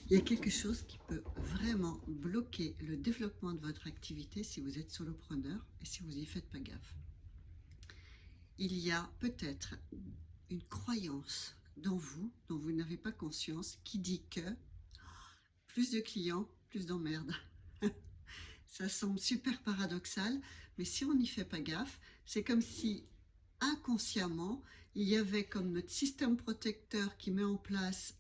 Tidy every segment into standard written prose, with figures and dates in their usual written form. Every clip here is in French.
Il y a quelque chose qui peut vraiment bloquer le développement de votre activité si vous êtes solopreneur et si vous n'y faites pas gaffe. Il y a peut-être une croyance dans vous, dont vous n'avez pas conscience, qui dit que plus de clients, plus d'emmerdes. Ça semble super paradoxal, mais si on n'y fait pas gaffe, c'est comme si inconsciemment, il y avait comme notre système protecteur qui met en place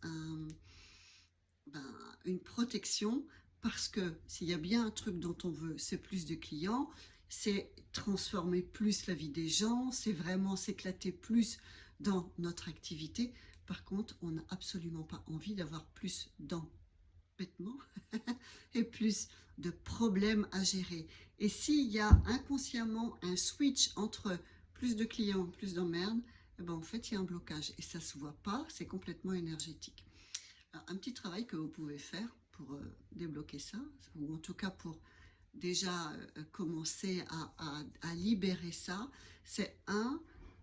une protection, parce que s'il y a bien un truc dont on veut, c'est plus de clients, c'est transformer plus la vie des gens, c'est vraiment s'éclater plus dans notre activité. Par contre, on n'a absolument pas envie d'avoir plus d'embêtements et plus de problèmes à gérer. Et s'il y a inconsciemment un switch entre plus de clients, plus d'emmerdes, eh ben en fait, il y a un blocage et ça ne se voit pas, c'est complètement énergétique. Alors, un petit travail que vous pouvez faire pour débloquer ça, ou en tout cas pour déjà commencer à libérer ça, c'est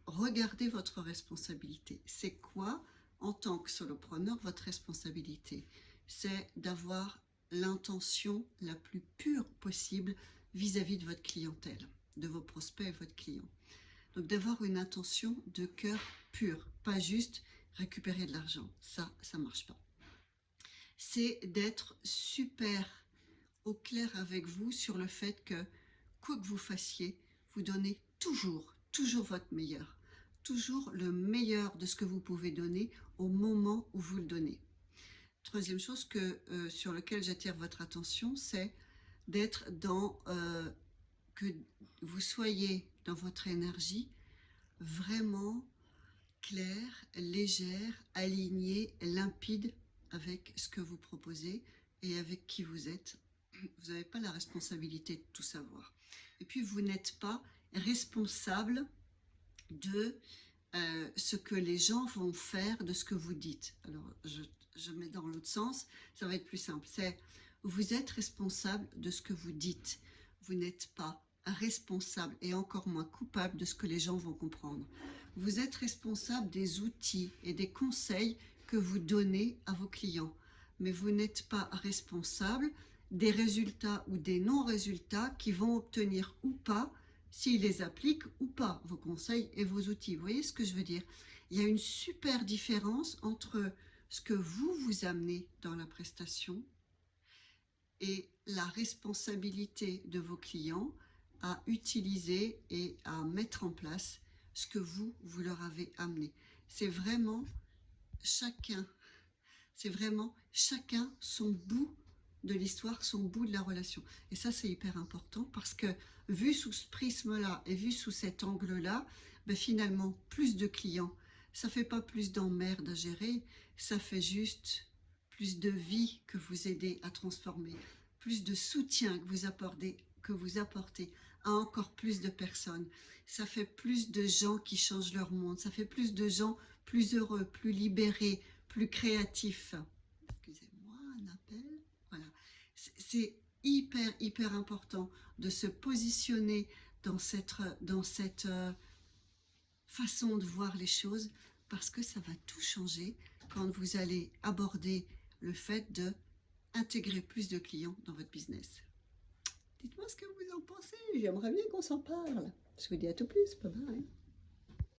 regardez votre responsabilité. C'est quoi, en tant que solopreneur, votre responsabilité? C'est d'avoir l'intention la plus pure possible vis-à-vis de votre clientèle, de vos prospects et votre client. Donc d'avoir une intention de cœur pur, pas juste récupérer de l'argent. Ça ne marche pas. C'est d'être super au clair avec vous sur le fait que, quoi que vous fassiez, vous donnez toujours votre meilleur. Toujours le meilleur de ce que vous pouvez donner au moment où vous le donnez. Troisième chose sur laquelle j'attire votre attention, c'est d'être que vous soyez dans votre énergie vraiment claire, légère, alignée, limpide avec ce que vous proposez et avec qui vous êtes. Vous n'avez pas la responsabilité de tout savoir. Et puis, vous n'êtes pas responsable de ce que les gens vont faire de ce que vous dites. Alors, je mets dans l'autre sens, ça va être plus simple. C'est vous êtes responsable de ce que vous dites. Vous n'êtes pas responsable et encore moins coupable de ce que les gens vont comprendre. Vous êtes responsable des outils et des conseils que vous donnez à vos clients. Mais vous n'êtes pas responsable des résultats ou des non-résultats qu'ils vont obtenir ou pas, s'ils les appliquent ou pas, vos conseils et vos outils. Vous voyez ce que je veux dire? Il y a une super différence entre ce que vous amenez dans la prestation et la responsabilité de vos clients à utiliser et à mettre en place ce que vous leur avez amené. C'est vraiment chacun son bout de l'histoire, son bout de la relation. Et ça, c'est hyper important parce que vu sous ce prisme-là et vu sous cet angle-là, ben finalement, plus de clients, ça ne fait pas plus d'emmerdes à gérer, ça fait juste plus de vie que vous aidez à transformer, plus de soutien que vous apportez à encore plus de personnes. Ça fait plus de gens qui changent leur monde, ça fait plus de gens plus heureux, plus libérés, plus créatifs. Excusez-moi, un appel. Voilà. C'est hyper important de se positionner dans cette façon de voir les choses, parce que ça va tout changer quand vous allez aborder le fait d'intégrer plus de clients dans votre business. Dites-moi ce que vous en pensez, j'aimerais bien qu'on s'en parle. Je vous dis à tout plus, bye bye.